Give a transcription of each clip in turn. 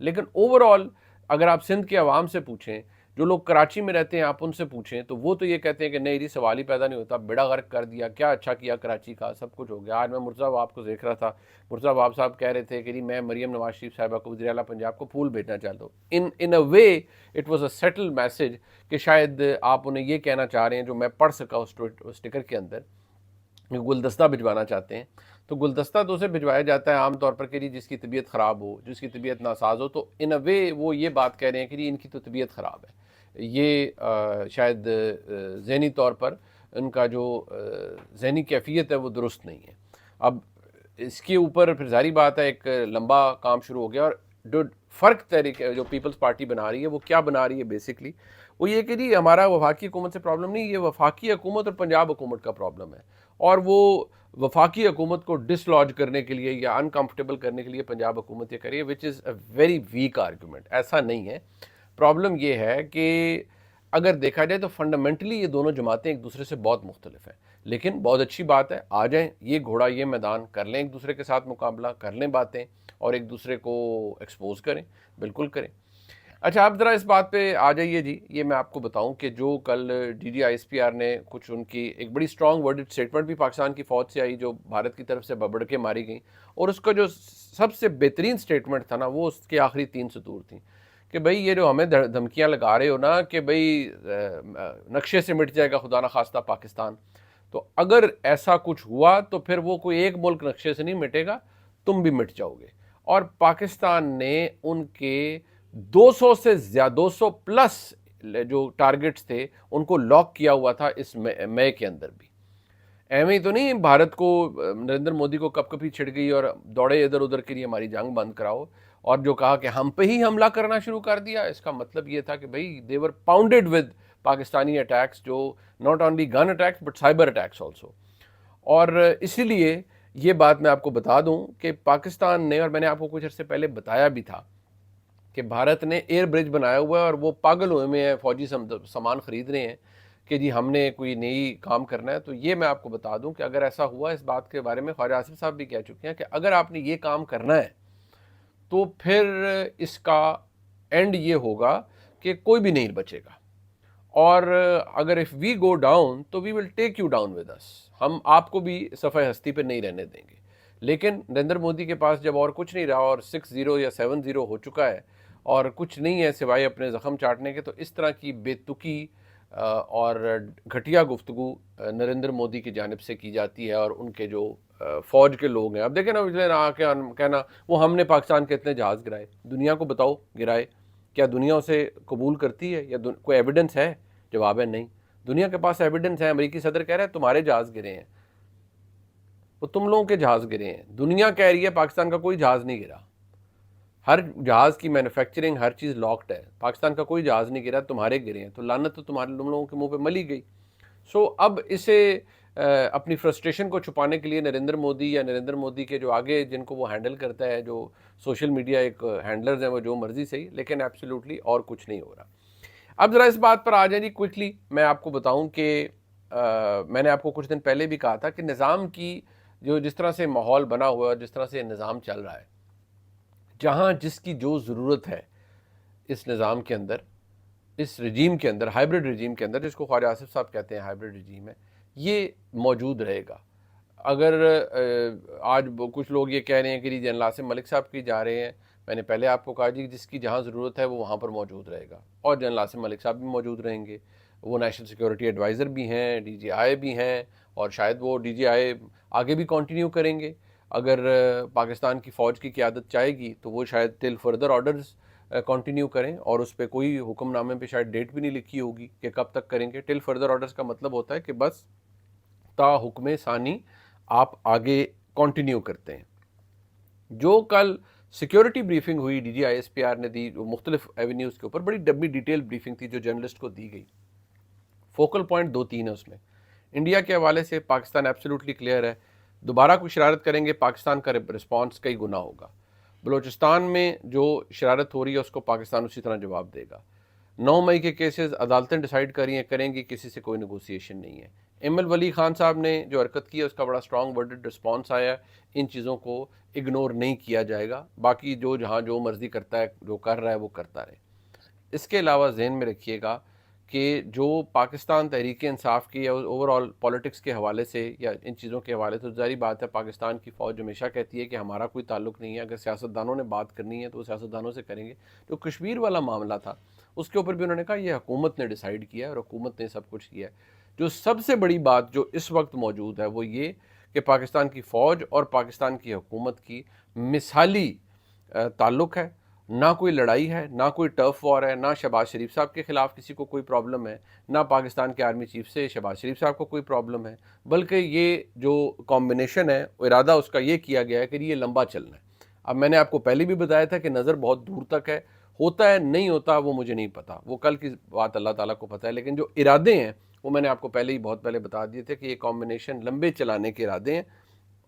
لیکن over all اگر آپ سندھ کے عوام سے پوچھیں، جو لوگ کراچی میں رہتے ہیں آپ ان سے پوچھیں، تو وہ تو یہ کہتے ہیں کہ نہیں جی سوال ہی پیدا نہیں ہوتا، بیڑا غرق کر دیا، کیا اچھا کیا کراچی کا، سب کچھ ہو گیا۔ آج میں مرزا باب کو دیکھ رہا تھا، مرزا باب صاحب کہہ رہے تھے کہ جی میں مریم نواز شریف صاحبہ کو، وزیر اعلیٰ پنجاب کو پھول بھیجنا چاہتا ہوں۔ In a way it was a subtle message کہ شاید آپ انہیں یہ کہنا چاہ رہے ہیں جو میں پڑھ سکا اس اسٹیکر کے اندر، گلدستہ بھجوانا چاہتے ہیں۔ تو گلدستہ تو اسے بھجوایا جاتا ہے عام طور پر کہ جی جس کی طبیعت خراب ہو، جس کی طبیعت ناساز ہو، تو ان اے وے وہ یہ بات کہہ رہے ہیں کہ جی ان کی تو طبیعت خراب ہے، یہ شاید ذہنی طور پر ان کا جو ذہنی کیفیت ہے وہ درست نہیں ہے۔ اب اس کے اوپر پھر ظاہری بات ہے ایک لمبا کام شروع ہو گیا، اور جو فرق طریقے جو پیپلز پارٹی بنا رہی ہے وہ کیا بنا رہی ہے بیسکلی، وہ یہ کہ جی ہمارا وفاقی حکومت سے پرابلم نہیں، یہ وفاقی حکومت اور پنجاب حکومت کا پرابلم ہے، اور وہ وفاقی حکومت کو ڈس لاج کرنے کے لیے یا انکمفرٹیبل کرنے کے لیے پنجاب حکومت یہ کریے، وچ از اے ویری ویک آرگومنٹ۔ ایسا نہیں ہے، پرابلم یہ ہے کہ اگر دیکھا جائے تو فنڈامنٹلی یہ دونوں جماعتیں ایک دوسرے سے بہت مختلف ہیں، لیکن بہت اچھی بات ہے، آ جائیں یہ گھوڑا یہ میدان کر لیں، ایک دوسرے کے ساتھ مقابلہ کر لیں باتیں، اور ایک دوسرے کو ایکسپوز کریں، بالکل کریں۔ اچھا آپ ذرا اس بات پہ آ جائیے جی، یہ میں آپ کو بتاؤں کہ جو کل D G I S P R نے کچھ ان کی ایک بڑی اسٹرانگ ورڈڈ اسٹیٹمنٹ بھی پاکستان کی فوج سے آئی جو بھارت کی طرف سے ببڑ کے ماری گئیں، اور اس کا جو سب سے بہترین اسٹیٹمنٹ تھا نا وہ اس کے آخری 3 سطور تھیں کہ بھئی یہ جو ہمیں دھمکیاں لگا رہے ہو نا کہ بھئی نقشے سے مٹ جائے گا خدا نخواستہ پاکستان، تو اگر ایسا کچھ ہوا تو پھر وہ کوئی ایک ملک نقشے سے نہیں مٹے گا، تم بھی مٹ جاؤ گے۔ اور پاکستان نے ان کے 200 سے زیادہ 200 پلس جو ٹارگٹس تھے ان کو لاک کیا ہوا تھا اس مئی کے اندر بھی۔ ایویں ہی تو نہیں بھارت کو نریندر مودی کو کپ کپی چھڑ گئی اور دوڑے ادھر ادھر کے لیے ہماری جنگ بند کراؤ، اور جو کہا کہ ہم پہ ہی حملہ کرنا شروع کر دیا۔ اس کا مطلب یہ تھا کہ بھئی they were pounded with Pakistani attacks, جو not only gun attacks but cyber attacks also۔ اور اسی لیے یہ بات میں آپ کو بتا دوں کہ پاکستان نے، اور میں نے آپ کو کچھ عرصے پہلے بتایا بھی تھا کہ بھارت نے ایئر برج بنایا ہوا ہے اور وہ پاگل ہوئے میں ہیں، فوجی سامان خرید رہے ہیں کہ جی ہم نے کوئی نئی کام کرنا ہے۔ تو یہ میں آپ کو بتا دوں کہ اگر ایسا ہوا، اس بات کے بارے میں خواجہ آصف صاحب بھی کہہ چکے ہیں کہ اگر آپ نے یہ کام کرنا ہے تو پھر اس کا اینڈ یہ ہوگا کہ کوئی بھی نہیں بچے گا، اور اگر اف وی گو ڈاؤن تو we will take you down with us, ہم آپ کو بھی صفحہ ہستی پہ نہیں رہنے دیں گے۔ لیکن نریندر مودی کے پاس جب اور کچھ نہیں رہا اور 6-0 یا 7-0 ہو چکا ہے اور کچھ نہیں ہے سوائے اپنے زخم چاٹنے کے، تو اس طرح کی بے تکی اور گھٹیا گفتگو نریندر مودی کی جانب سے کی جاتی ہے، اور ان کے جو فوج کے لوگ ہیں۔ اب دیکھیں نا پچھلے آ کے کہنا وہ ہم نے پاکستان کے اتنے جہاز گرائے، دنیا کو بتاؤ گرائے، کیا دنیا اسے قبول کرتی ہے یا کوئی ایویڈنس ہے؟ جواب ہے نہیں۔ دنیا کے پاس ایویڈنس ہے، امریکی صدر کہہ رہا ہے تمہارے جہاز گرے ہیں، وہ تم لوگوں کے جہاز گرے ہیں، دنیا کہہ رہی ہے پاکستان کا کوئی جہاز نہیں گرا، ہر جہاز کی مینوفیکچرنگ ہر چیز لاکڈ ہے، پاکستان کا کوئی جہاز نہیں گرا، تمہارے گرے ہیں، تو لعنت تو تم لوگوں کے منہ پہ ملی گئی۔ اب اسے اپنی فرسٹریشن کو چھپانے کے لیے نریندر مودی یا نریندر مودی کے جو آگے جن کو وہ ہینڈل کرتا ہے، جو سوشل میڈیا ایک ہینڈلرز ہیں، وہ جو مرضی صحیح، لیکن ایبسلیوٹلی اور کچھ نہیں ہو رہا۔ اب ذرا اس بات پر آ جائیں جی کوئکلی، میں آپ کو بتاؤں کہ میں نے آپ کو کچھ دن پہلے بھی کہا تھا کہ نظام کی جس طرح سے ماحول بنا ہوا ہے اور جس طرح سے نظام چل رہا ہے، جہاں جس کی جو ضرورت ہے اس نظام کے اندر، اس رجیم کے اندر، ہائبرڈ رجیم کے اندر، جس کو خواجہ آصف صاحب کہتے ہیں ہائبرڈ رجیم ہے، یہ موجود رہے گا۔ اگر آج کچھ لوگ یہ کہہ رہے ہیں کہ جی جنرل عاصم ملک صاحب کی جا رہے ہیں، میں نے پہلے آپ کو کہا جی جس کی جہاں ضرورت ہے وہ وہاں پر موجود رہے گا، اور جنرل عاصم ملک صاحب بھی موجود رہیں گے، وہ نیشنل سیکورٹی ایڈوائزر بھی ہیں، ڈی جی آئی بھی ہیں، اور شاید وہ ڈی جی آئی آگے بھی کنٹینیو کریں گے۔ اگر پاکستان کی فوج کی قیادت چاہے گی تو وہ شاید ٹل فردر آرڈرز کنٹینیو کریں، اور اس پہ کوئی حکم نامے پہ شاید ڈیٹ بھی نہیں لکھی ہوگی کہ کب تک کریں گے۔ ٹل فردر آرڈرز کا مطلب ہوتا ہے کہ بس تا حکم ثانی آپ آگے کنٹینیو کرتے ہیں۔ جو کل سیکیورٹی بریفنگ ہوئی D G I S P R نے دی، مختلف ایونیوز کے اوپر بڑی ڈبی ڈیٹیل بریفنگ تھی جو جرنلسٹ کو دی گئی، فوکل پوائنٹ 2-3 ہے اس میں۔ انڈیا کے حوالے سے پاکستان ایبسلیوٹلی کلیئر ہے، دوبارہ کوئی شرارت کریں گے پاکستان کا رسپانس کئی گنا ہوگا۔ بلوچستان میں جو شرارت ہو رہی ہے اس کو پاکستان اسی طرح جواب دے گا۔ 9 مئی کے کیسز عدالتیں ڈیسائیڈ کریں گی، کسی سے کوئی نیگوسیشن نہیں ہے۔ ایم ولی خان صاحب نے جو حرکت کی ہے اس کا بڑا اسٹرانگ ورڈڈ رسپانس آیا ہے. ان چیزوں کو اگنور نہیں کیا جائے گا. باقی جو جہاں جو مرضی کرتا ہے جو کر رہا ہے وہ کرتا رہے. اس کے علاوہ ذہن میں رکھیے گا کہ جو پاکستان تحریک انصاف کی یا اوور آل پولیٹکس کے حوالے سے یا ان چیزوں کے حوالے سے ظاہری بات ہے پاکستان کی فوج ہمیشہ کہتی ہے کہ ہمارا کوئی تعلق نہیں ہے. اگر سیاستدانوں نے بات کرنی ہے تو وہ سیاستدانوں سے کریں گے. جو کشمیر والا معاملہ تھا اس کے اوپر بھی انہوں نے کہا یہ حکومت نے ڈیسائیڈ کیا ہے اور حکومت نے سب کچھ کیا ہے. جو سب سے بڑی بات جو اس وقت موجود ہے وہ یہ کہ پاکستان کی فوج اور پاکستان کی حکومت کی مثالی تعلق ہے. نہ کوئی لڑائی ہے، نہ کوئی ٹرف وار ہے، نہ شہباز شریف صاحب کے خلاف کسی کو کوئی پرابلم ہے، نہ پاکستان کے آرمی چیف سے شہباز شریف صاحب کو کوئی پرابلم ہے، بلکہ یہ جو کمبینیشن ہے ارادہ اس کا یہ کیا گیا ہے کہ یہ لمبا چلنا ہے. اب میں نے آپ کو پہلے بھی بتایا تھا کہ نظر بہت دور تک ہے، ہوتا ہے نہیں ہوتا وہ مجھے نہیں پتا، وہ کل کی بات اللہ تعالیٰ کو پتہ ہے. لیکن جو ارادے ہیں وہ میں نے آپ کو پہلے ہی بہت پہلے بتا دیے تھے کہ یہ کمبینیشن لمبے چلانے کے ارادے ہیں.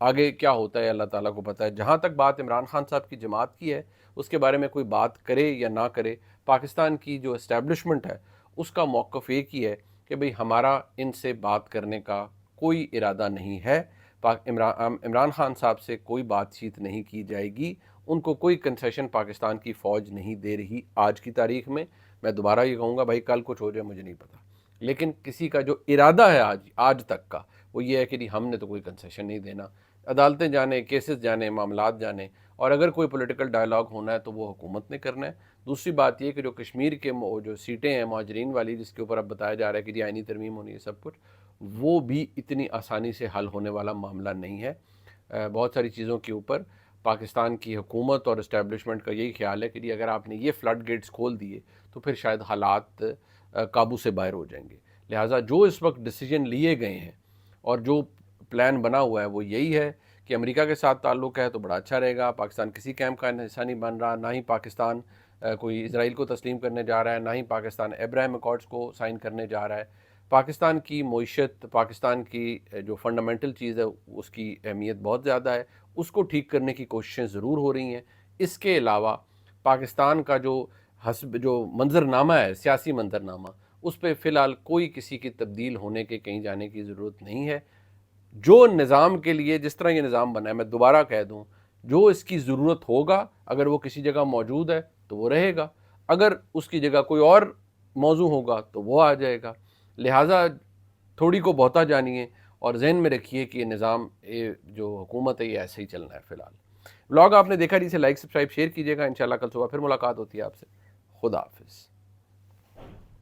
آگے کیا ہوتا ہے اللہ تعالیٰ کو پتہ ہے. جہاں تک بات عمران خان صاحب کی جماعت کی ہے اس کے بارے میں کوئی بات کرے یا نہ کرے، پاکستان کی جو اسٹیبلشمنٹ ہے اس کا موقف ایک ہی ہے کہ بھئی ہمارا ان سے بات کرنے کا کوئی ارادہ نہیں ہے. عمران خان صاحب سے کوئی بات چیت نہیں کی جائے گی. ان کو کوئی کنسیشن پاکستان کی فوج نہیں دے رہی آج کی تاریخ میں. میں دوبارہ یہ کہوں گا بھائی کل کچھ ہو جائے مجھے نہیں پتا، لیکن کسی کا جو ارادہ ہے آج تک کا وہ یہ ہے کہ ہم نے تو کوئی کنسیشن نہیں دینا. عدالتیں جانے، کیسز جانے، معاملات جانے، اور اگر کوئی پولیٹیکل ڈائلاگ ہونا ہے تو وہ حکومت نے کرنا ہے. دوسری بات یہ کہ جو کشمیر کے جو سیٹیں ہیں مہاجرین والی جس کے اوپر اب بتایا جا رہا ہے کہ جی آئینی ترمیم ہونی ہے سب کچھ، وہ بھی اتنی آسانی سے حل ہونے والا معاملہ نہیں ہے. بہت ساری چیزوں کے اوپر پاکستان کی حکومت اور اسٹیبلشمنٹ کا یہی خیال ہے کہ جی اگر آپ نے یہ فلڈ گیٹس کھول دیے تو پھر شاید حالات قابو سے باہر ہو جائیں گے. لہٰذا جو اس وقت ڈیسیجن لیے گئے ہیں اور جو پلان بنا ہوا ہے وہ یہی ہے کہ امریکہ کے ساتھ تعلق ہے تو بڑا اچھا رہے گا. پاکستان کسی کیمپ کا حصہ نہیں بن رہا، نہ ہی پاکستان کوئی اسرائیل کو تسلیم کرنے جا رہا ہے، نہ ہی پاکستان ابراہیم اکارڈز کو سائن کرنے جا رہا ہے. پاکستان کی معیشت، پاکستان کی جو فنڈامنٹل چیز ہے اس کی اہمیت بہت زیادہ ہے، اس کو ٹھیک کرنے کی کوششیں ضرور ہو رہی ہیں. اس کے علاوہ پاکستان کا جو منظرنامہ ہے، سیاسی منظرنامہ، اس پہ فی الحال کوئی کسی کی تبدیل ہونے کے کہیں جانے کی ضرورت نہیں ہے. جو نظام کے لیے جس طرح یہ نظام بنا ہے، میں دوبارہ کہہ دوں، جو اس کی ضرورت ہوگا اگر وہ کسی جگہ موجود ہے تو وہ رہے گا، اگر اس کی جگہ کوئی اور موضوع ہوگا تو وہ آ جائے گا. لہٰذا تھوڑی کو بہتا جانیے اور ذہن میں رکھیے کہ یہ نظام جو حکومت ہے یہ ایسے ہی چلنا ہے. فی الحال ولاگ آپ نے دیکھا، اسے لائک سبسکرائب شیئر کیجیے گا. انشاءاللہ کل صبح پھر ملاقات ہوتی ہے آپ سے. خدا حافظ.